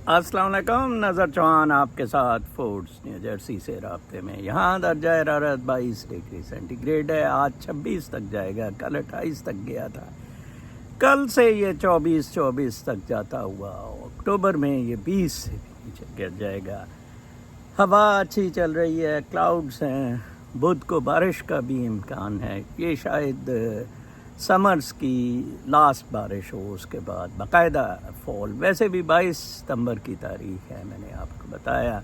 السلام علیکم، نظر چوہان آپ کے ساتھ فورٹس نیو جرسی سے رابطے میں. یہاں درجہ حرارت 22 ڈگری سینٹی گریڈ ہے. آج 26 تک جائے گا، کل 28 تک گیا تھا. کل سے یہ 24 تک جاتا ہوا. اکتوبر میں یہ 20 سے بھی نیچے گر جائے گا. ہوا اچھی چل رہی ہے، کلاؤڈز ہیں. بدھ کو بارش کا بھی امکان ہے. یہ شاید سمرز کی لاسٹ بارش ہو، اس کے بعد باقاعدہ فال. ویسے بھی 22 ستمبر کی تاریخ ہے، میں نے آپ کو بتایا.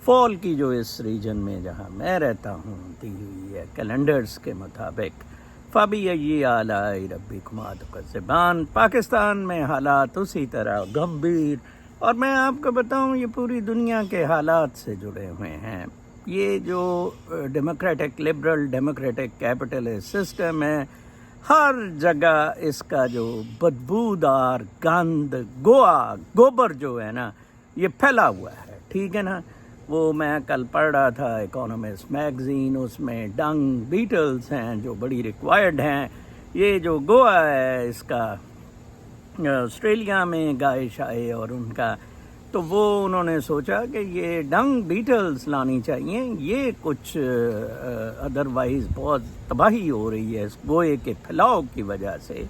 فال کی جو اس ریجن میں جہاں میں رہتا ہوں دی ہوئی ہے کیلنڈرز کے مطابق. فَبِأَيِّ آلَاءِ رَبِّكُمَا تُكَذِّبَانِ. پاکستان میں حالات اسی طرح گمبھیر، اور میں آپ کو بتاؤں یہ پوری دنیا کے حالات سے جڑے ہوئے ہیں. یہ جو democratic liberal democratic capitalist system ہے، ہر جگہ اس کا جو بدبودار گند گوبر جو ہے نا، یہ پھیلا ہوا ہے. ٹھیک ہے نا. وہ میں کل پڑھ رہا تھا اکانومسٹ میگزین، اس میں ڈنگ بیٹلز ہیں جو بڑی ریکوائرڈ ہیں. یہ جو گوا ہے اس کا آسٹریلیا میں گائے شائے، اور ان کا تو وہ انہوں نے سوچا کہ یہ ڈنگ بیٹلز لانی چاہیے. یہ کچھ ادروائز بہت تباہی ہو رہی ہے اس گوئے کے پھیلاؤ کی وجہ سے،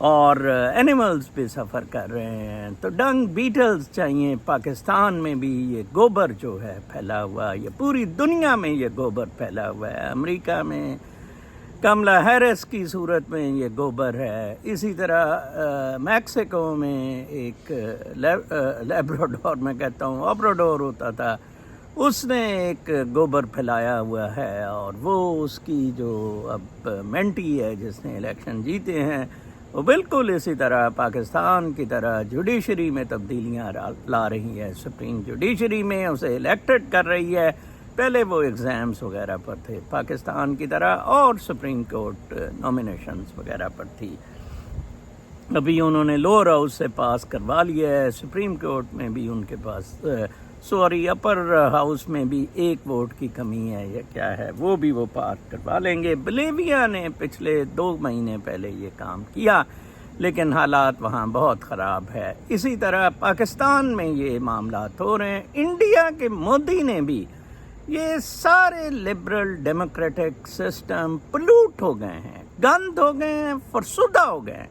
اور اینیملز بھی سفر کر رہے ہیں. تو ڈنگ بیٹلز چاہیے. پاکستان میں بھی یہ گوبر جو ہے پھیلا ہوا، یہ پوری دنیا میں یہ گوبر پھیلا ہوا ہے. امریکہ میں کملا ہیرس کی صورت میں یہ گوبر ہے. اسی طرح میکسیکو میں ایک لیبراڈور، میں کہتا ہوں آبراڈور ہوتا تھا، اس نے ایک گوبر پھیلایا ہوا ہے. اور وہ اس کی جو اب مینٹی ہے جس نے الیکشن جیتے ہیں، وہ بالکل اسی طرح پاکستان کی طرح جوڈیشری میں تبدیلیاں لا رہی ہے. سپریم جوڈیشری میں اسے الیکٹڈ کر رہی ہے. پہلے وہ ایگزامز وغیرہ پر تھے پاکستان کی طرح، اور سپریم کورٹ نامینیشنز وغیرہ پر تھی. ابھی انہوں نے لوور ہاؤس سے پاس کروا لیا ہے. سپریم کورٹ میں بھی ان کے پاس اپر ہاؤس میں بھی ایک ووٹ کی کمی ہے یا کیا ہے، وہ بھی وہ پاس کروا لیں گے. بلیویا نے پچھلے 2 مہینے پہلے یہ کام کیا، لیکن حالات وہاں بہت خراب ہے. اسی طرح پاکستان میں یہ معاملات ہو رہے ہیں. انڈیا کے مودی نے بھی، یہ سارے لبرل ڈیموکریٹک سسٹم پلوٹ ہو گئے ہیں، گند ہو گئے ہیں، فرسودہ ہو گئے ہیں.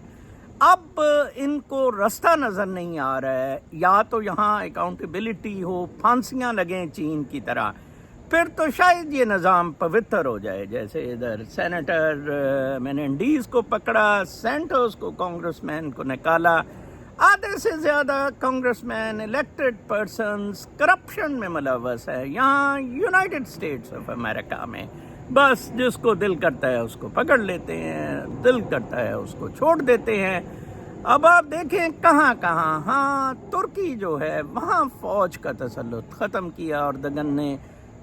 اب ان کو رستہ نظر نہیں آ رہا ہے. یا تو یہاں اکاؤنٹیبلٹی ہو، پھانسیاں لگیں چین کی طرح، پھر تو شاید یہ نظام پوتر ہو جائے. جیسے ادھر سینیٹر میننڈیز کو پکڑا، سینٹوس کو کانگریس مین کو نکالا. آدھے سے زیادہ کانگریس مین الیکٹڈ پرسنز کرپشن میں ملوث ہے. یہاں یونائٹڈ اسٹیٹس آف امریکہ میں بس جس کو دل کرتا ہے اس کو پکڑ لیتے ہیں، دل کرتا ہے اس کو چھوڑ دیتے ہیں. اب آپ دیکھیں کہاں کہاں. ہاں، ترکی جو ہے وہاں فوج کا تسلط ختم کیا اور دگن نے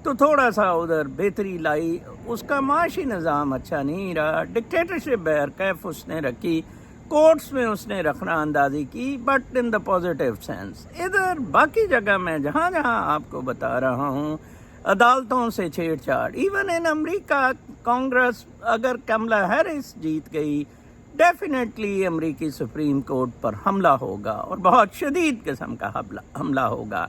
تو تھوڑا سا ادھر بہتری لائی. اس کا معاشی نظام اچھا نہیں رہا. ڈکٹیٹرشپ بہرکیف اس نے رکھی، کورٹس میں اس نے رکھنا اندازی کی، but in the positive sense. ادھر باقی جگہ میں جہاں جہاں آپ کو بتا رہا ہوں، عدالتوں سے چھیڑ چھاڑ. ایون ان امریکہ کانگریس، اگر کملا ہیرس جیت گئی، ڈیفینیٹلی امریکی سپریم کورٹ پر حملہ ہوگا، اور بہت شدید قسم کا حملہ ہوگا.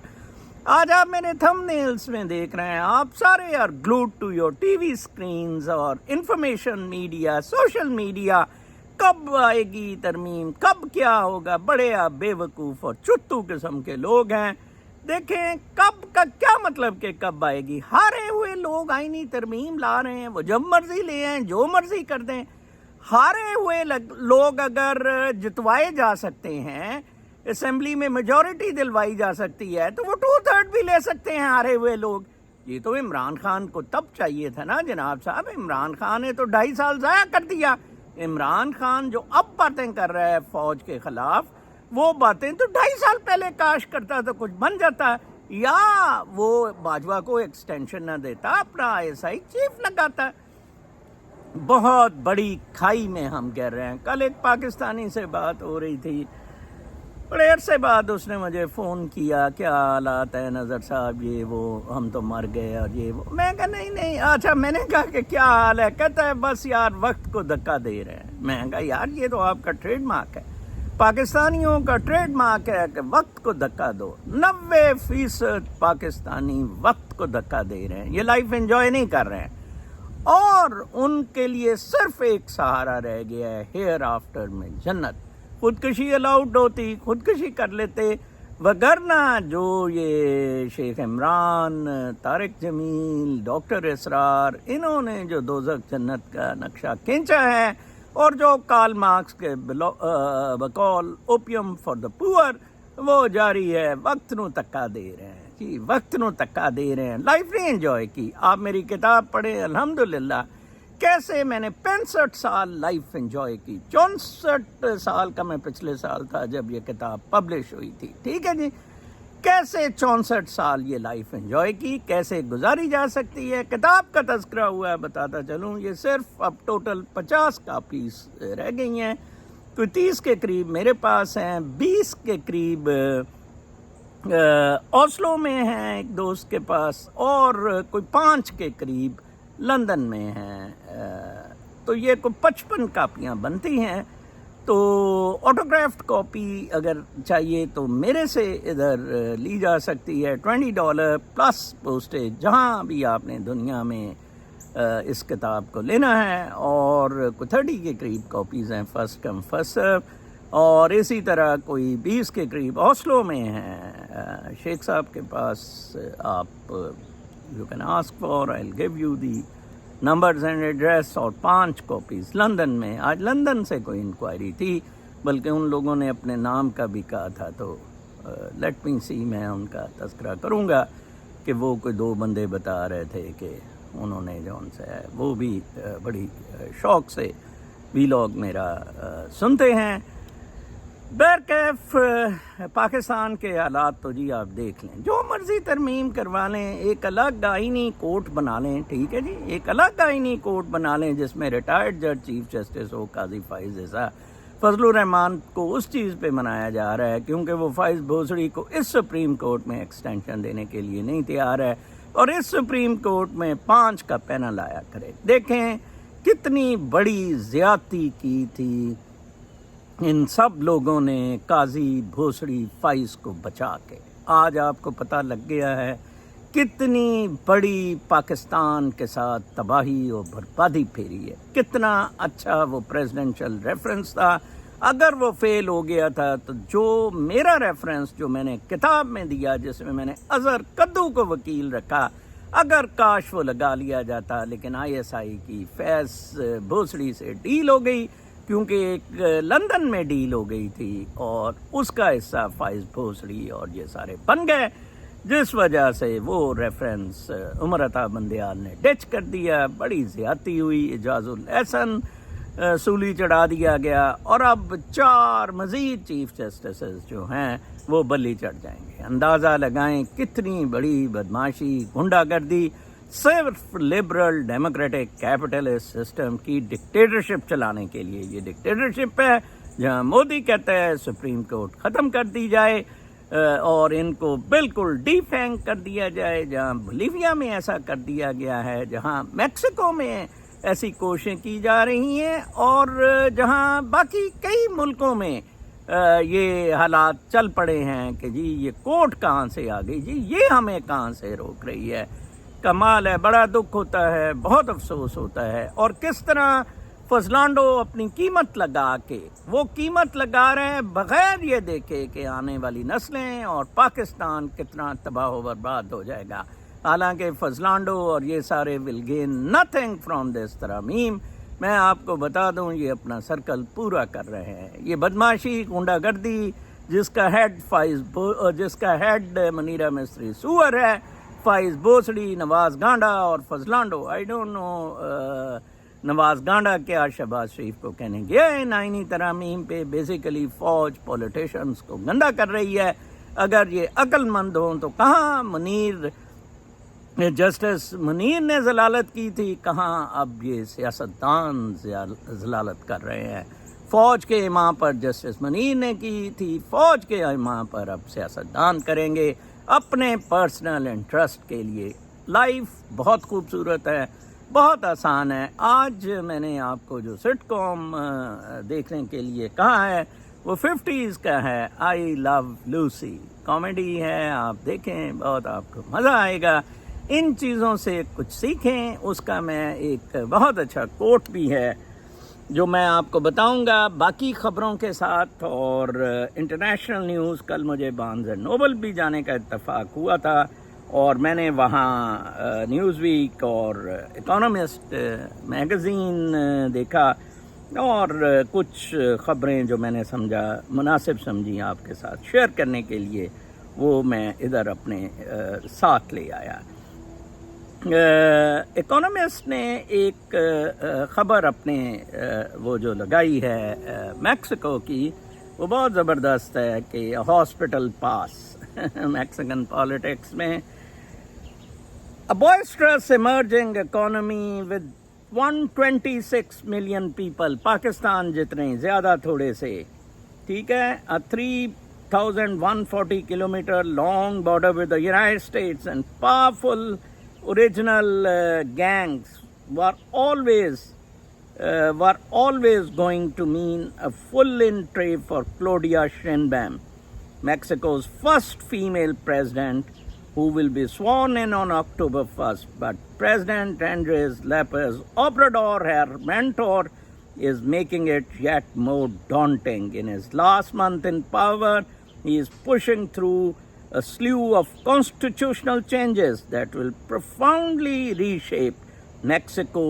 آج آپ میرے تھم نیلز میں دیکھ رہے ہیں، آپ سارے are glued to your TV وی اسکرینز اور انفارمیشن میڈیا، سوشل میڈیا. کب آئے گی ترمیم، کب کیا ہوگا؟ بڑے آپ بے وقوف اور چتو قسم کے لوگ ہیں. دیکھیں کب کا کیا مطلب کہ کب آئے گی. ہارے ہوئے لوگ آئینی ترمیم لا رہے ہیں، وہ جب مرضی لے آئیں، جو مرضی کر دیں. ہارے ہوئے لوگ اگر جتوائے جا سکتے ہیں، اسمبلی میں میجورٹی دلوائی جا سکتی ہے، تو وہ 2/3 بھی لے سکتے ہیں ہارے ہوئے لوگ. یہ تو عمران خان کو تب چاہیے تھا نا جناب صاحب. عمران خان نے تو 2.5 سال ضائع کر دیا. عمران خان جو اب باتیں کر رہا ہے فوج کے خلاف، وہ باتیں تو 2.5 سال پہلے کاش کرتا تو کچھ بن جاتا، یا وہ باجوہ کو ایکسٹینشن نہ دیتا، اپنا ISI چیف لگاتا. بہت بڑی کھائی میں ہم کہہ رہے ہیں. کل ایک پاکستانی سے بات ہو رہی تھی، بڑے عرصے بعد اس نے مجھے فون کیا، کیا حالات ہے نظر صاحب، یہ وہ ہم تو مر گئے اور یہ وہ. میں کہا نہیں. اچھا، میں نے کہا کہ کیا حال ہے؟ کہتا ہے بس یار وقت کو دھکا دے رہے ہیں. میں کہا یار یہ تو آپ کا ٹریڈ مارک ہے. پاکستانیوں کا ٹریڈ مارک ہے کہ وقت کو دھکا دو. 90% پاکستانی وقت کو دھکا دے رہے ہیں, یہ لائف انجوائے نہیں کر رہے ہیں, اور ان کے لیے صرف ایک سہارا رہ گیا ہے ہیئر آفٹر میں جنت. خودکشی الاؤڈ ہوتی خودکشی کر لیتے, وگرنہ جو یہ شیخ عمران, طارق جمیل, ڈاکٹر اسرار, انہوں نے جو دوزخ جنت کا نقشہ کھینچا ہے, اور جو کارل مارکس کے بقول اوپیم فار دا پور وہ جاری ہے. وقت نو تکا دے رہے ہیں جی, وقت نو تکا دے رہے ہیں, لائف نہیں انجوائے کی. آپ میری کتاب پڑھیں, الحمدللہ کیسے میں نے 65 سال لائف انجوائے کی. 64 سال کا میں پچھلے سال تھا جب یہ کتاب پبلش ہوئی تھی, ٹھیک ہے جی. کیسے 64 سال یہ لائف انجوائے کی, کیسے گزاری جا سکتی ہے. کتاب کا تذکرہ ہوا ہے, بتاتا چلوں, یہ صرف اب ٹوٹل 50 کاپیز رہ گئی ہیں. کوئی 30 کے قریب میرے پاس ہیں, 20 کے قریب اوسلو میں ہیں ایک دوست کے پاس, اور کوئی 5 کے قریب لندن میں ہیں. تو یہ کوئی 55 کاپیاں بنتی ہیں. تو آٹوگرافڈ کاپی اگر چاہیے تو میرے سے ادھر لی جا سکتی ہے. $20 پلس پوسٹیج جہاں بھی آپ نے دنیا میں اس کتاب کو لینا ہے. اور کوئی 30 کے قریب کاپیز ہیں, فرسٹ کم فرسٹ سرو. اور اسی طرح کوئی 20 کے قریب اوسلو میں ہیں شیخ صاحب کے پاس. آپ you can ask for, I will give you the numbers and address. اور 5 کاپیز لندن میں. آج لندن سے کوئی انکوائری تھی, بلکہ ان لوگوں نے اپنے نام کا بھی کہا تھا, تو لیٹ می سی, میں ان کا تذکرہ کروں گا کہ وہ کوئی 2 بندے بتا رہے تھے کہ انہوں نے جو ان سے ہے وہ بھی بڑی شوق سے ویلاگ میرا سنتے ہیں. بہرکیف پاکستان کے حالات تو جی آپ دیکھ لیں, جو مرضی ترمیم کروا لیں, ایک الگ آئینی کورٹ بنا لیں, ٹھیک ہے جی, ایک الگ آئینی کورٹ بنا لیں جس میں ریٹائرڈ جج چیف جسٹس ہو, قاضی فائز عیسیٰ. فضل الرحمان کو اس چیز پہ منایا جا رہا ہے کیونکہ وہ فائز بھوسڑی کو اس سپریم کورٹ میں ایکسٹینشن دینے کے لیے نہیں تیار ہے, اور اس سپریم کورٹ میں 5 کا پینل آیا کرے. دیکھیں کتنی بڑی زیادتی کی تھی ان سب لوگوں نے قاضی بھوسڑی فائز کو بچا کے. آج آپ کو پتہ لگ گیا ہے کتنی بڑی پاکستان کے ساتھ تباہی اور بربادی پھیری ہے. کتنا اچھا وہ پریزیڈنشل ریفرنس تھا. اگر وہ فیل ہو گیا تھا تو جو میرا ریفرنس جو میں نے کتاب میں دیا, جس میں میں نے اظہر قدو کو وکیل رکھا, اگر کاش وہ لگا لیا جاتا. لیکن ISI کی فیض بھوسڑی سے ڈیل ہو گئی, کیونکہ ایک لندن میں ڈیل ہو گئی تھی, اور اس کا حصہ فائز بھوسڑی اور یہ سارے بن گئے, جس وجہ سے وہ ریفرنس عمر عطا بندیال نے ڈچ کر دیا. بڑی زیادتی ہوئی, اعجاز الاحسن سولی چڑھا دیا گیا, اور اب 4 مزید چیف جسٹسز جو ہیں وہ بلی چڑھ جائیں گے. اندازہ لگائیں کتنی بڑی بدماشی, گنڈا گردی, صرف لبرل ڈیموکریٹک کیپٹلسٹ سسٹم کی ڈکٹیٹرشپ چلانے کے لیے. یہ ڈکٹیٹرشپ ہے جہاں مودی کہتا ہے سپریم کورٹ ختم کر دی جائے اور ان کو بالکل ڈی فینگ کر دیا جائے, جہاں بولیویا میں ایسا کر دیا گیا ہے, جہاں میکسیکو میں ایسی کوششیں کی جا رہی ہیں, اور جہاں باقی کئی ملکوں میں یہ حالات چل پڑے ہیں کہ جی یہ کورٹ کہاں سے آ گئی, جی یہ ہمیں کہاں سے روک رہی ہے. کمال ہے, بڑا دکھ ہوتا ہے, بہت افسوس ہوتا ہے. اور کس طرح فضلانڈو اپنی قیمت لگا کے, وہ قیمت لگا رہے ہیں بغیر یہ دیکھے کہ آنے والی نسلیں اور پاکستان کتنا تباہ و برباد ہو جائے گا. حالانکہ فضلانڈو اور یہ سارے will gain nothing from this ترامیم. میں آپ کو بتا دوں یہ اپنا سرکل پورا کر رہے ہیں. یہ بدماشی, گنڈا گردی, جس کا ہیڈ منیرہ مستری سور ہے, فائز بھوسڑی, نواز گانڈا اور فضلانڈو. آئی ڈونٹ نو نواز گانڈا کیا شہباز شریف کو کہنے گیا ہے آئینی ترامیم پہ. بیسیکلی فوج پولیٹیشنز کو گندا کر رہی ہے. اگر یہ عقل مند ہوں تو کہاں جسٹس منیر نے ضلالت کی تھی, کہاں اب یہ سیاستدان ضلالت کر رہے ہیں. فوج کے امام پر جسٹس منیر نے کی تھی, فوج کے امام پر اب سیاستدان کریں گے اپنے پرسنل انٹرسٹ کے لیے. لائف بہت خوبصورت ہے, بہت آسان ہے. آج میں نے آپ کو جو سٹ کام دیکھنے کے لیے کہا ہے وہ 50s کا ہے، آئی لو لوسی، کامیڈی ہے، آپ دیکھیں، بہت آپ کو مزہ آئے گا، ان چیزوں سے کچھ سیکھیں۔ اس کا میں ایک بہت اچھا کوٹ بھی ہے جو میں آپ کو بتاؤں گا باقی خبروں کے ساتھ، اور انٹرنیشنل نیوز۔ کل مجھے بارنز اینڈ نوبل بھی جانے کا اتفاق ہوا تھا، اور میں نے وہاں نیوز ویک اور اکانومسٹ میگزین دیکھا، اور کچھ خبریں جو میں نے سمجھا مناسب سمجھی آپ کے ساتھ شیئر کرنے کے لیے، وہ میں ادھر اپنے ساتھ لے آیا۔ اکانومسٹ نے ایک خبر اپنے وہ جو لگائی ہے میکسیکو کی، وہ بہت زبردست ہے کہ ہاسپٹل پاس میکسیکن پالیٹکس میں a boisterous emerging economy with 126 million people، Pakistan جتنے زیادہ تھوڑے سے، ٹھیک ہے، a 3,140 kilometer long border with the United States and powerful original gangs were always going to mean a full entry for Claudia Sheinbaum, Mexico's first female president, who will be sworn in on October 1st. But President Andrés López Obrador, her mentor, is making it yet more daunting. In his last month in power, he is pushing through a slew of constitutional changes that will profoundly reshape Mexico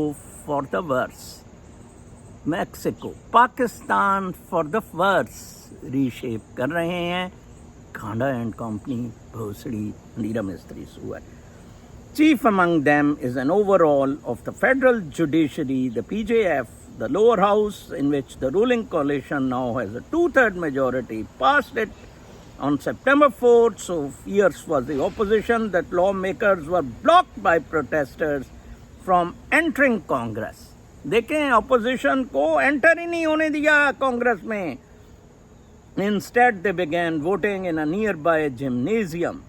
for the worse. Mexico, Pakistan for the worse reshape کر رہے ہیں کھانڈا and company, بھوسڑی، نیرا مستری سور۔ Chief among them is an overhaul of the federal judiciary, the PJF, the lower house, in which the ruling coalition now has a 2/3 majority, passed it on September 4th, so fierce was the opposition that lawmakers were blocked by protesters from entering Congress. دیکھیں opposition کو inter ہی نہیں ہونے دیا کانگریس میں. Instead they began voting in a nearby gymnasium.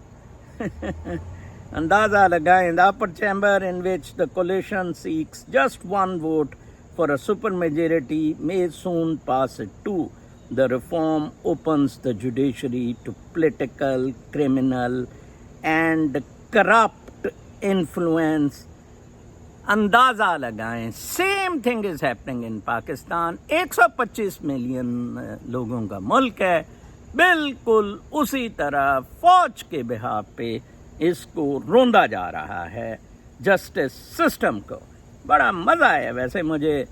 اندازہ لگائیں, the upper chamber in which the coalition seeks just one vote for a supermajority may soon pass it too. The reform opens the judiciary to political, criminal and corrupt influence. اندازہ لگائیں, same thing is happening in Pakistan. 125 million لوگوں کا ملک ہے, بالکل اسی طرح فوج کے بحاف پہ اس کو روندا جا رہا ہے جسٹس سسٹم کو. بڑا مزہ آیا, ویسے مجھے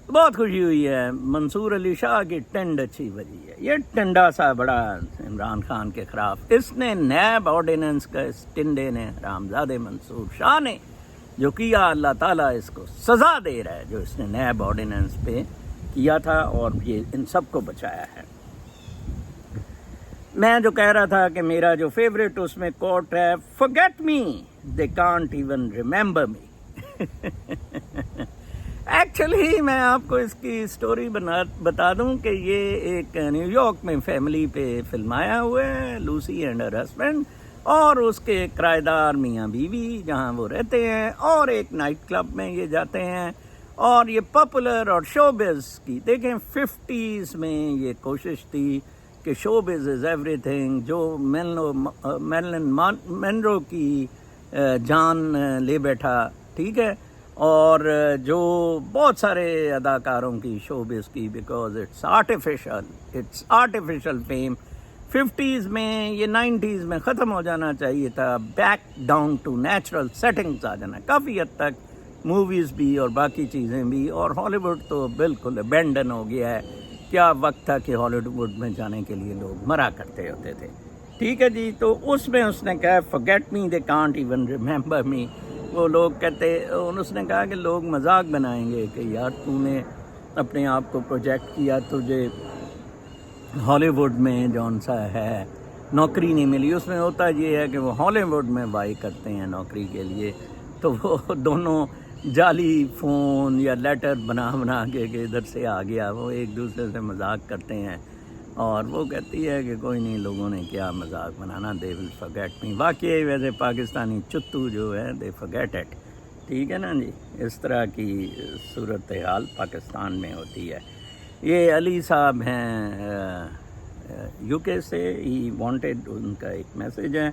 بہت خوشی ہوئی ہے. منصور علی شاہ کی ٹنڈ اچھی بجی ہے. یہ ٹنڈا سا بڑا عمران خان کے خلاف, اس نے نیب آرڈیننس کا, اس ٹنڈے نے, رامزادے منصور شاہ نے جو کیا, اللہ تعالیٰ اس کو سزا دے رہا ہے جو اس نے نیب آرڈیننس پہ کیا تھا, اور یہ ان سب کو بچایا ہے. میں جو کہہ رہا تھا کہ میرا جو فیوریٹ اس میں کوٹ ہے, forget me, they can't even remember me. Actually میں آپ کو اس کی سٹوری بتا دوں کہ یہ ایک نیو یارک میں فیملی پہ فلمایا ہوا ہے, لوسی اینڈ ہر ہسبینڈ, اور اس کے کرایہ دار میاں بیوی جہاں وہ رہتے ہیں, اور ایک نائٹ کلب میں یہ جاتے ہیں, اور یہ پاپولر اور شوبز کی, دیکھیں 50s میں یہ کوشش تھی کہ شوبز از ایوری تھنگ, جو میرلن مونرو کی جان لے بیٹھا, ٹھیک ہے, اور جو بہت سارے اداکاروں کی شوبز کی, because it's artificial fame. 50s میں, یہ 90s میں ختم ہو جانا چاہیے تھا, back down to natural settings آ جانا کافی حد تک, موویز بھی اور باقی چیزیں بھی, اور ہالی ووڈ تو بالکل ابینڈن ہو گیا ہے. کیا وقت تھا کہ ہالی ووڈ میں جانے کے لیے لوگ مرا کرتے ہوتے تھے, ٹھیک ہے جی. تو اس میں اس نے کہا forget me, they can't even remember me. وہ لوگ کہتے, اس نے کہا کہ لوگ مذاق بنائیں گے کہ یار تو نے اپنے آپ کو پروجیکٹ کیا, تجھے ہالی ووڈ میں جون سا ہے نوکری نہیں ملی. اس میں ہوتا یہ ہے کہ وہ ہالی ووڈ میں بائی کرتے ہیں نوکری کے لیے, تو وہ دونوں جعلی فون یا لیٹر بنا کے کہ ادھر سے آ گیا, وہ ایک دوسرے سے مذاق کرتے ہیں, اور وہ کہتی ہے کہ کوئی نہیں, لوگوں نے کیا مذاق بنانا, دے ول forget me. واقعی ویسے پاکستانی چتو جو ہے دے forget it, ٹھیک ہے نا جی. اس طرح کی صورتحال پاکستان میں ہوتی ہے. یہ علی صاحب ہیں یو کے سے. ہی وانٹیڈ, ان کا ایک میسیج ہے.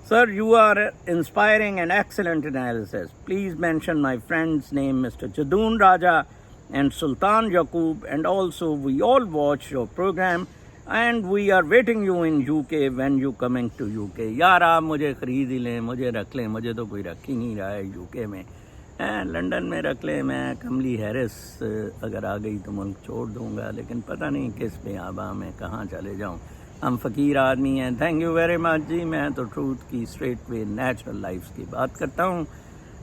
Sir, you are inspiring and excellent analysis. Please mention my friends name mister Jadoon Raja and Sultan Yaqub, and also we all watch your program and we are waiting you in UK when you coming to UK. یار آپ مجھے خرید ہی لیں, مجھے رکھ لیں, مجھے تو کوئی رکھ ہی نہیں رہا ہے UK میں. لنڈن میں رکھ لیں, میں کملی ہیرس اگر آ گئی تو ملک چھوڑ دوں گا, لیکن پتہ نہیں کس پہ آبا میں کہاں چلے جاؤں. ہم فقیر آدمی ہیں. تھینک یو ویری مچ جی. میں تو ٹروتھ کی اسٹریٹ وے نیچرل لائف کی بات کرتا ہوں.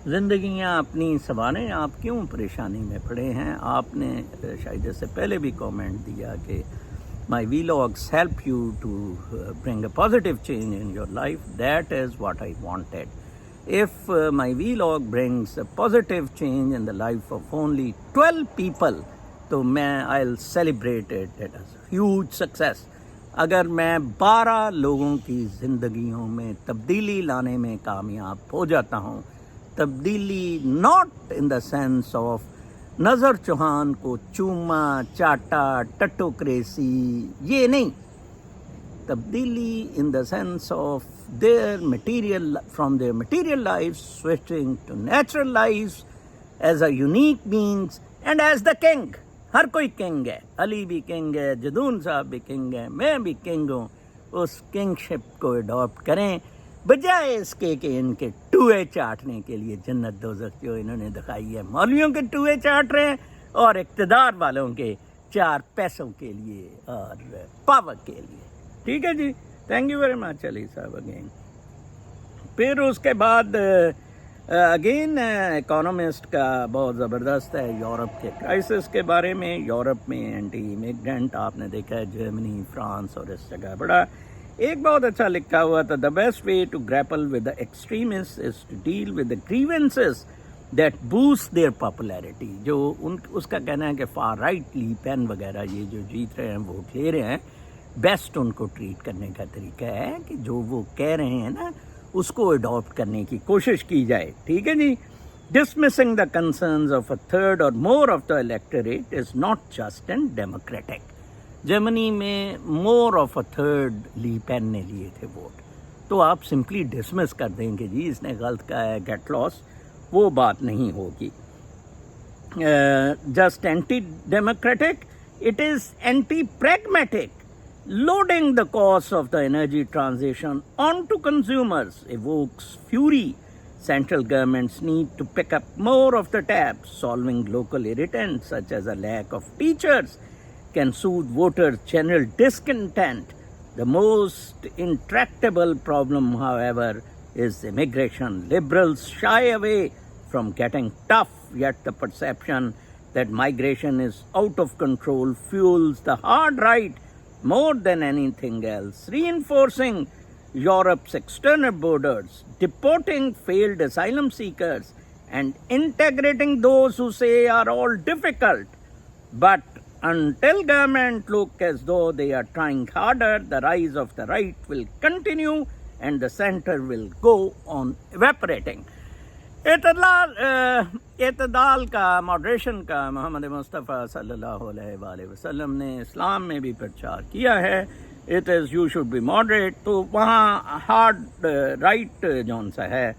زندگیاں اپنی سنواریں, آپ کیوں پریشانی میں پڑے ہیں؟ آپ نے شاید اس سے پہلے بھی کامنٹ دیا کہ my vlogs help you to bring a positive change in your life. That is what I wanted. If my vlog brings a positive change in the life of only 12 people, تو میں I'll celebrate it as a huge success. اگر میں 12 لوگوں کی زندگیوں میں تبدیلی لانے میں کامیاب ہو جاتا ہوں, تبدیلی not in the sense of نظر چوہان کو چوما چاٹا ٹٹوکریسی, یہ نہیں. تبدیلی in the sense of their material, from their material lives switching to natural lives as a unique beings and as the king. ہر کوئی کنگ ہے. علی بھی کنگ ہے, جدون صاحب بھی کنگ ہے, میں بھی کنگ ہوں. اس کنگ شپ کو اڈاپٹ کریں بجائے اس کے کہ ان کے ٹوئے چاٹنے کے لیے جنت دوزخ جو انہوں نے دکھائی ہے. مولویوں کے ٹوئے چاٹ رہے ہیں اور اقتدار والوں کے 4 پیسوں کے لیے اور پاور کے لیے. ٹھیک ہے جی, تھینک یو ویری مچ علی صاحب اگین. پھر اس کے بعد اگین اکانومسٹ کا بہت زبردست ہے یورپ کے کرائسس کے بارے میں. یورپ میں اینٹی امیگرینٹ آپ نے دیکھا ہے, جرمنی, فرانس اور اس جگہ بڑا. ایک بہت اچھا لکھا ہوا تھا, the best way to grapple with the extremist is to deal with the grievances that boost their popularity. جو اس کا کہنا ہے کہ فار رائٹ, لی پین وغیرہ یہ جو جیت رہے ہیں, ووٹ لے رہے ہیں, بیسٹ ان کو ٹریٹ کرنے کا طریقہ ہے کہ جو وہ کہہ رہے ہیں نا اس کو اڈاپٹ کرنے کی کوشش کی جائے. ٹھیک ہے جی. Dismissing the concerns of a third or more of the electorate is not just and democratic. جرمنی میں more of a third Le Pen نے لیے تھے ووٹ, تو آپ سمپلی ڈسمس کر دیں کہ جی اس نے غلط کہا ہے, گیٹ لاس. وہ بات نہیں ہوگی. Just anti democratic, it is anti pragmatic. Loading the cost of the energy transition onto consumers evokes fury. Central governments need to pick up more of the tab. Solving local irritants such as a lack of teachers can soothe voters' general discontent. The most intractable problem, however, is immigration. Liberals shy away from getting tough, yet the perception that migration is out of control fuels the hard right more than anything else, reinforcing Europe's external borders, deporting failed asylum seekers, and integrating those who say are all difficult. But until government look as though they are trying harder, the rise of the right will continue and the center will go on evaporating. اعتدال کا, moderation کا محمد مصطفیٰ صلی اللہ علیہ وآلہ وسلم نے اسلام میں بھی پرچار کیا ہے. It is you should be moderate. تو وہاں ہارڈ رائٹ جون سا ہے,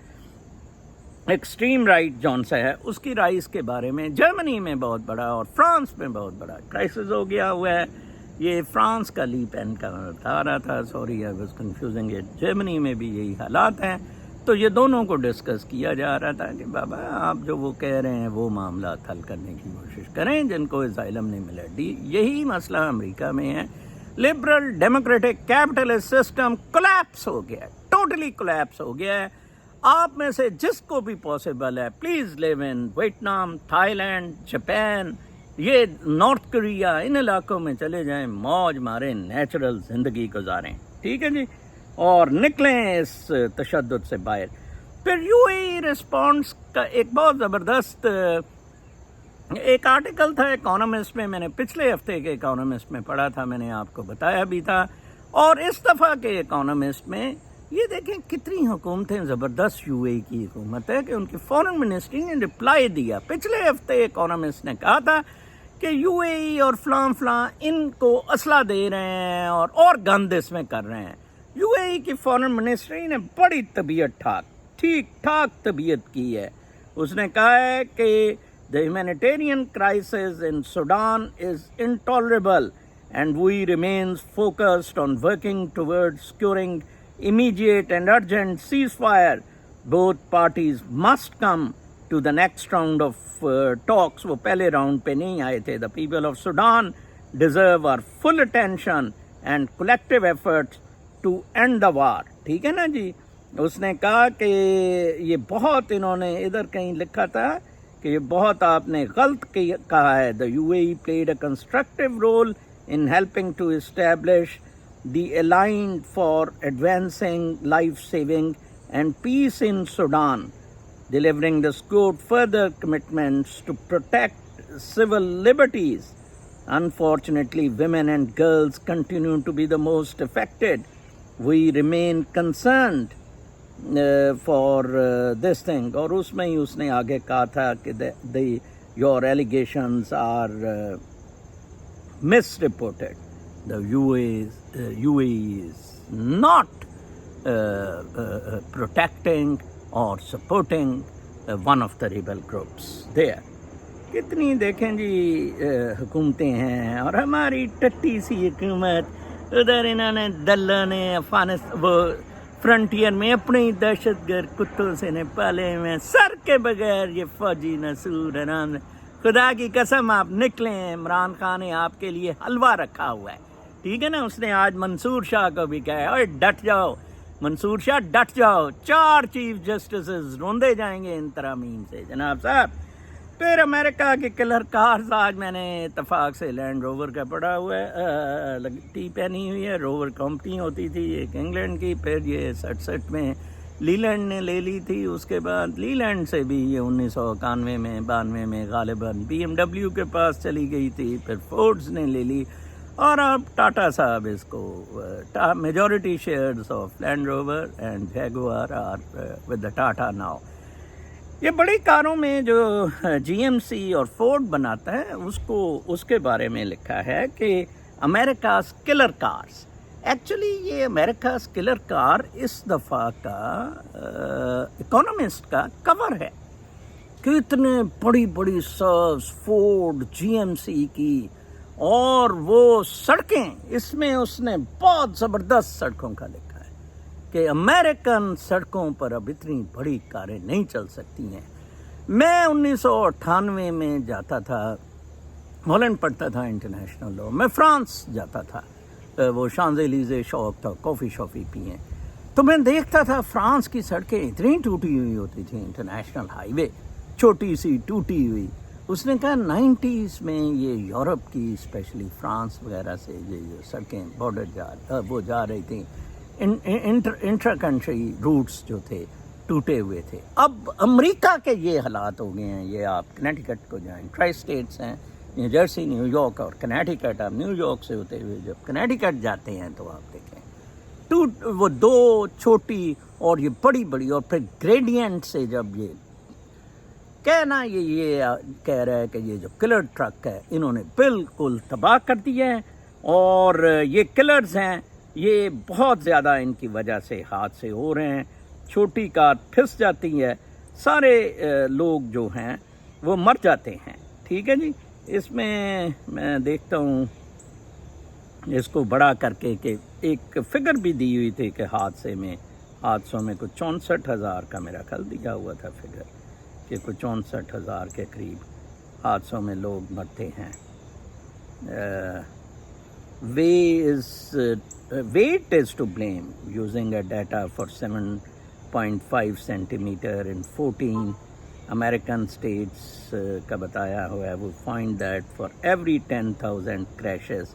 ایکسٹریم رائٹ جون سا ہے, اس کی رائز کے بارے میں جرمنی میں بہت بڑا اور فرانس میں بہت بڑا کرائسس ہو گیا ہوا ہے. یہ فرانس کا لی پین کا میں بتا رہا تھا, sorry I was confusing it. Germany میں بھی یہی حالات ہیں. تو یہ دونوں کو ڈسکس کیا جا رہا تھا کہ بابا آپ جو وہ کہہ رہے ہیں وہ معاملات حل کرنے کی کوشش کریں جن کو اسائلم نہیں ملا. یہی مسئلہ امریکہ میں ہے. Liberal democratic capitalist system collapse ہو گیا ہے, ٹوٹلی کولیپس ہو گیا ہے. آپ میں سے جس کو بھی پاسبل ہے please leave in Vietnam, Thailand, Japan, یہ نارتھ کوریا, ان علاقوں میں چلے جائیں, موج ماریں, نیچرل زندگی گزاریں. ٹھیک ہے جی, اور نکلیں اس تشدد سے باہر. پھر یو اے رسپانس کا ایک بہت زبردست ایک آرٹیکل تھا اکانومسٹ میں, میں نے پچھلے ہفتے کے اکانومسٹ میں پڑھا تھا, میں نے آپ کو بتایا بھی تھا. اور اس دفعہ کے اکانومسٹ میں یہ دیکھیں کتنی حکومتیں زبردست یو اے کی حکومت ہے کہ ان کی فارن منسٹری نے رپلائی دیا. پچھلے ہفتے اکانومسٹ نے کہا تھا کہ یو اے ای اور فلاں فلاں ان کو اسلحہ دے رہے ہیں اور گند اس میں کر رہے ہیں. یو اے ای کی فارن منسٹری نے بڑی طبیعت ٹھیک ٹھاک طبیعت کی ہے. اس نے کہا ہے کہ the humanitarian crisis in Sudan is intolerable and we remain focused on working towards securing immediate and urgent ceasefire. Both parties must come to the next round of talks. وہ پہلے راؤنڈ پہ نہیں آئے تھے. The people of Sudan deserve our full attention and collective efforts to end the war. ٹھیک ہے نا جی. اس نے کہا کہ یہ بہت انہوں نے ادھر کہیں لکھا تھا کہ یہ بہت آپ نے غلط کہا ہے. The UAE played a constructive role in helping to establish the alliance for advancing life-saving and peace in Sudan, delivering the scored further commitments to protect civil liberties. Unfortunately, women and girls continue to be the most affected. We remain concerned for this thing. اور اس میں ہی اس نے آگے کہا تھا کہ your allegations are misreported. The UAE is not protecting or supporting one of the rebel groups there. کتنی دیکھیں جی حکومتیں ہیں اور ہماری ٹٹی سی حکومت ادھر انہوں نے دلہ نے افغانستان وہ فرنٹیئر میں اپنے دہشت گرد کتوں سے نے پالے ہوئے سر کے بغیر یہ فوجی نصور حرام. خدا کی قسم آپ نکلیں. عمران خان نے آپ کے لیے حلوہ رکھا ہوا ہے. ٹھیک ہے نا. اس نے آج منصور شاہ کو بھی کہا ہے اوے ڈٹ جاؤ منصور شاہ ڈٹ جاؤ. 4 چیف جسٹسز روندے جائیں گے ان ترامیم سے جناب صاحب. پھر امریکہ کے کلر کارز آج میں نے اتفاق سے لینڈ روور کا پڑھا ہوا ہے ٹی پہنی ہوئی ہے. روور کمپنی ہوتی تھی ایک انگلینڈ کی. پھر یہ 67 میں لیلینڈ نے لے لی تھی. اس کے بعد لیلینڈ سے بھی یہ 1991 میں 92 میں غالباً بی ایم ڈبلیو کے پاس چلی گئی تھی. پھر فورڈز نے لے لی اور اب ٹاٹا صاحب اس کو majority shares of Land Rover and Jaguar are with the Tata now. یہ بڑی کاروں میں جو جی ایم سی اور فورڈ بناتا ہے اس کے بارے میں لکھا ہے کہ امریکاز کلر کارز. ایکچولی یہ امریکاز کلر کار اس دفعہ کا اکانومسٹ کا کور ہے کہ اتنے بڑی بڑی سرز فورڈ جی ایم سی کی اور وہ سڑکیں. اس میں اس نے بہت زبردست سڑکوں کا لکھا ہے کہ امریکن سڑکوں پر اب اتنی بڑی کاریں نہیں چل سکتی ہیں. میں 1998 میں جاتا تھا ہالینڈ پڑھتا تھا انٹرنیشنل لاء. میں فرانس جاتا تھا. وہ شانزیلیزے شوق تھا کافی شافی پئیں تو میں دیکھتا تھا فرانس کی سڑکیں اتنی ٹوٹی ہوئی ہوتی تھیں. انٹرنیشنل ہائی وے چھوٹی سی ٹوٹی ہوئی. اس نے کہا 90s میں یہ یورپ کی اسپیشلی فرانس وغیرہ سے یہ سڑکیں بارڈر وہ جا رہی تھیں. انٹرا کنٹری روٹس جو تھے ٹوٹے ہوئے تھے. اب امریکہ کے یہ حالات ہو گئے ہیں. یہ آپ کنیٹیکٹ کو جائیں ٹرائی اسٹیٹس ہیں نیو جرسی نیو یارک اور کنیٹیکٹ. آپ نیو یارک سے ہوتے ہوئے جب کنیٹیکٹ جاتے ہیں تو آپ دیکھیں وہ 2 چھوٹی اور یہ بڑی بڑی اور پھر گریڈینٹ سے جب یہ کہنا یہ کہہ رہا ہے کہ یہ جو کلر ٹرک ہے انہوں نے بالکل تباہ کر دیا ہے اور یہ کلرز ہیں یہ بہت زیادہ ان کی وجہ سے حادثے ہو رہے ہیں. چھوٹی کار پھنس جاتی ہے. سارے لوگ جو ہیں وہ مر جاتے ہیں. ٹھیک ہے جی. اس میں دیکھتا ہوں اس کو بڑا کر کے کہ ایک فگر بھی دی ہوئی تھی کہ حادثوں میں کچھ 64,000 کا میرا خیال دیا ہوا تھا فگر کہ کچھ 64,000 کے قریب حادثوں میں لوگ مرتے ہیں. weight is to blame using a data for 7.5 centimeter in 14 American states کا بتایا ہوا ہے. وہ find that for every 10,000 crashes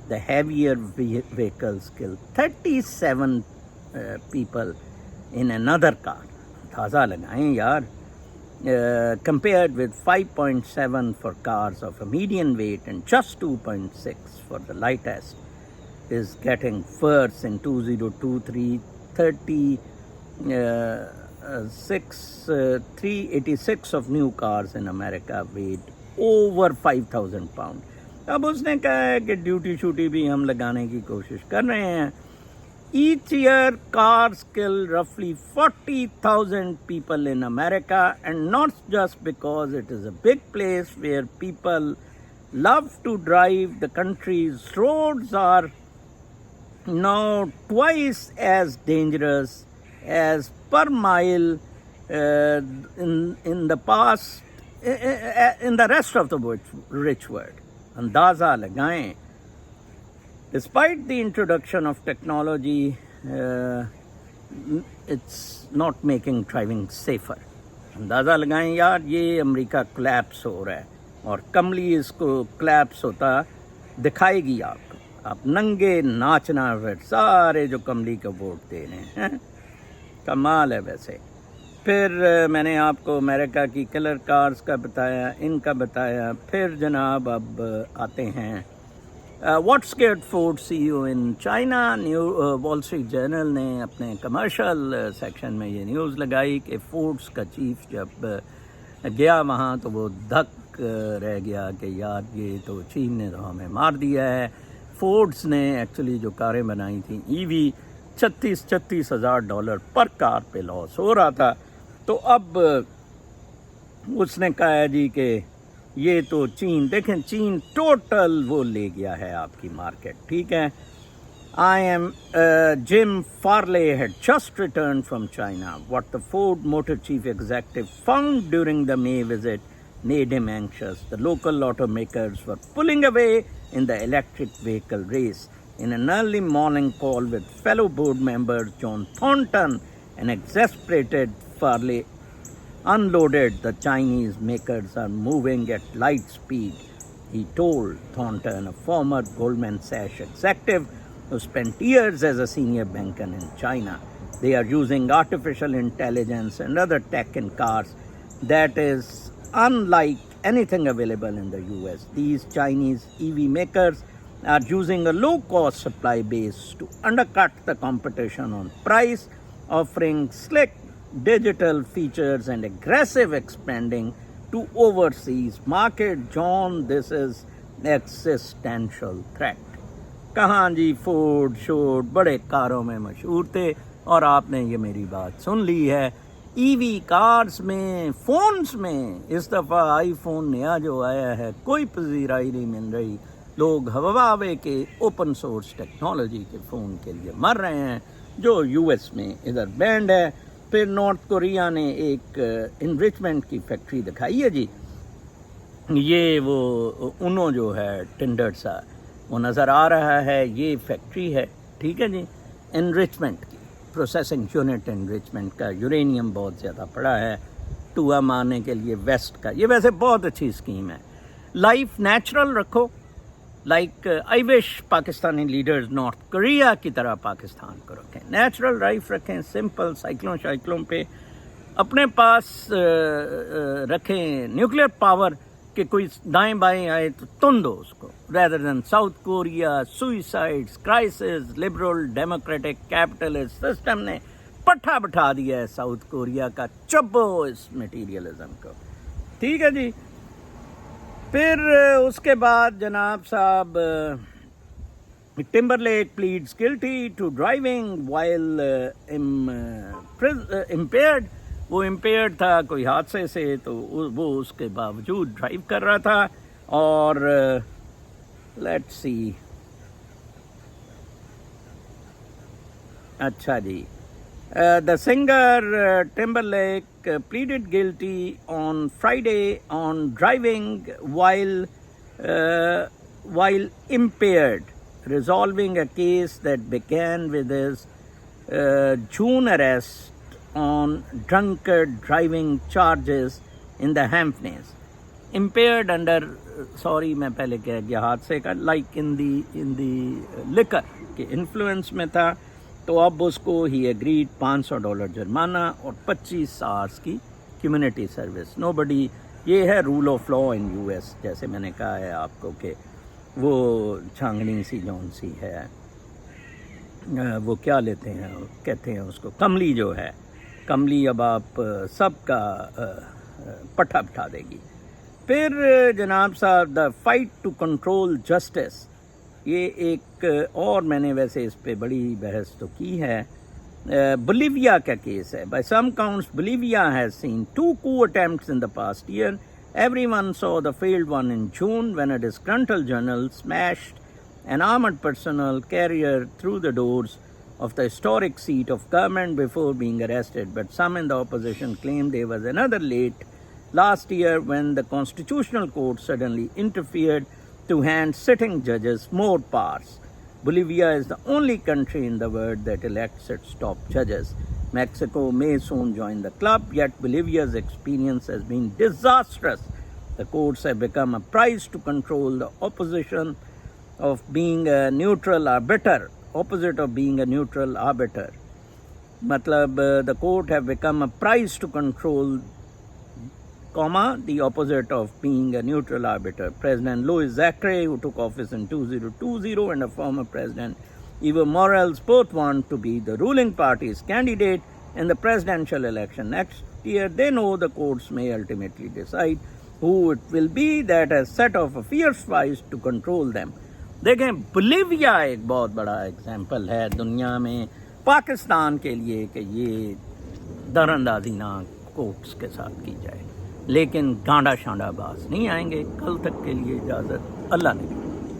the heavier vehicles kill 37 people in another car. تازہ لگائیں یار. Compared with 5.7 for cars of a median weight and just 2.6 for the lightest, is getting worse. In 2023, 386 of new cars in America weighed over 5,000 pound. اب اس نے کہا ہے کہ duty شوٹی بھی ہم لگانے کی کوشش کر رہے ہیں. Each year cars kill roughly 40,000 people in America, and not just because it is a big place where people love to drive. The country's roads are now twice as dangerous as per mile in the past in the rest of the rich world. اندازہ لگائیں. Despite the introduction of technology, it's not making driving safer. اندازہ لگائیں یار, یہ امریکہ collapse ہو رہا ہے اور کملی اس کو کلیپس ہوتا دکھائے گی آپ کو. آپ ننگے ناچنا پھر سارے جو کملی کا ووٹ دے رہے ہیں. کمال ہے ویسے. پھر میں نے آپ کو امریکہ کی کلر کارز کا بتایا, ان کا بتایا. پھر جناب اب آتے ہیں what scared Ford C O in China. Wall Street Journal نے اپنے کمرشل سیکشن میں یہ نیوز لگائی کہ فورڈس کا چیف جب گیا وہاں تو وہ دھک رہ گیا کہ یار یہ تو چین نے تو ہمیں مار دیا ہے. فورڈس نے ایکچولی جو کاریں بنائی تھیں ای وی, $36,000 پر کار پہ لاس ہو رہا تھا. تو اب اس نے کہا ہے جی کہ یہ تو چین, دیکھیں چین ٹوٹل وہ لے گیا ہے آپ کی مارکیٹ. ٹھیک ہے. Jim Farley had just returned from China. What the Ford Motor chief executive found during the May visit made him anxious. The local automakers were pulling away in the electric vehicle race. In an early morning call with fellow board member John Thornton, an exasperated Farley unloaded, the Chinese makers are moving at light speed, he told Thornton, a former Goldman Sachs executive who spent years as a senior banker in China. They are using artificial intelligence and other tech in cars that is unlike anything available in the US. These Chinese EV makers are using a low-cost supply base to undercut the competition on price, offering slick digital features and aggressive expanding to overseas market. John, this is existential threat. کہاں جی Ford should بڑے کاروں میں مشہور تھے اور آپ نے یہ میری بات سن لی ہے. ای وی کارز میں, فونز میں اس دفعہ آئی فون نیا جو آیا ہے کوئی پذیرائی نہیں مل رہی. لوگ ہواوے کے اوپن سورس ٹیکنالوجی کے فون کے لیے مر رہے ہیں جو یو ایس میں ادھر بینڈ ہے. پھر نارتھ کوریا نے ایک انریچمنٹ کی فیکٹری دکھائی ہے جی. یہ وہ انو جو ہے ٹنڈر سا وہ نظر آ رہا ہے, یہ فیکٹری ہے. ٹھیک ہے جی. انریچمنٹ کی پروسیسنگ یونٹ انریچمنٹ کا, یورینیم بہت زیادہ پڑا ہے ٹوا مارنے کے لیے ویسٹ کا. یہ ویسے بہت اچھی اسکیم ہے. لائف نیچرل رکھو, like I wish Pakistani leaders north Korea کی طرح پاکستان کو رکھیں. نیچرل لائف رکھیں, سمپل, سائیکلوں شائیکلوں پہ اپنے پاس رکھیں. نیوکلیر پاور کہ کوئی دائیں بائیں آئے تو تن دو اس کو, rather than south Korea, سوئسائڈز, crisis. Liberal democratic capitalist system نے پٹھا بٹھا دیا ہے ساؤتھ کوریا کا. چبو اس میٹیریلزم کو. ٹھیک ہے جی. پھر اس کے بعد جناب صاحب ٹمبرلیک پلیڈز گلٹی ٹو ڈرائیونگ وائل امپیئرڈ. وہ امپیئرڈ تھا کوئی حادثے سے, تو وہ اس کے باوجود ڈرائیو کر رہا تھا. اور لیٹ سی, اچھا جی, the singer Timberlake pleaded guilty on Friday on driving while impaired, resolving a case that began with his June arrest on drunkard driving charges in the Hamptons. Impaired under, sorry میں پہلے کہہ گیا حادثے کا, like in the liquor کے influence میں تھا. تو اب اس کو ہی اگریڈ $500 جرمانہ اور 25 آورس کی کمیونٹی سروس. نو بڈی, یہ ہے rule of law in U S. جیسے میں نے کہا ہے آپ کو کہ وہ چھانگنی سی جون سی ہے, وہ کیا لیتے ہیں, کہتے ہیں اس کو کملی جو ہے, کملی اب آپ سب کا پٹھا بٹھا دے گی. پھر جناب صاحب the fight to control justice, یہ ایک اور میں نے ویسے اس پہ بڑی بحث تو کی ہے. بولیویا کا کیس ہے. By some counts Bolivia has seen 2 coup attempts in the past year. Everyone saw the failed one in June when a disgruntled general smashed an armored personnel carrier through the doors of the historic seat of government before being arrested. But some in the opposition claimed there was another last year when the Constitutional Court suddenly interfered to hand sitting judges more powers. Bolivia is the only country in the world that elects its top judges. Mexico may soon join the club, yet Bolivia's experience has been disastrous. The courts have become a prize to control the opposite of being a neutral arbiter. The court have become a prize to control, the opposite of being a neutral arbiter. President Luis Zachary, who took office in 2020, and a former president, Evo Morales, both want to be the ruling party's candidate in the presidential election next year. They know the courts may ultimately decide who it will be that has set off a fierce fight to control them. دیکھیں Bolivia ایک بہت بڑا example ہے دنیا میں پاکستان کے لیے کہ یہ در اندازی نہ کورٹس کے ساتھ کی جائے، لیکن گانڈا شانڈا باز نہیں آئیں گے. کل تک کے لیے اجازت، اللہ نے.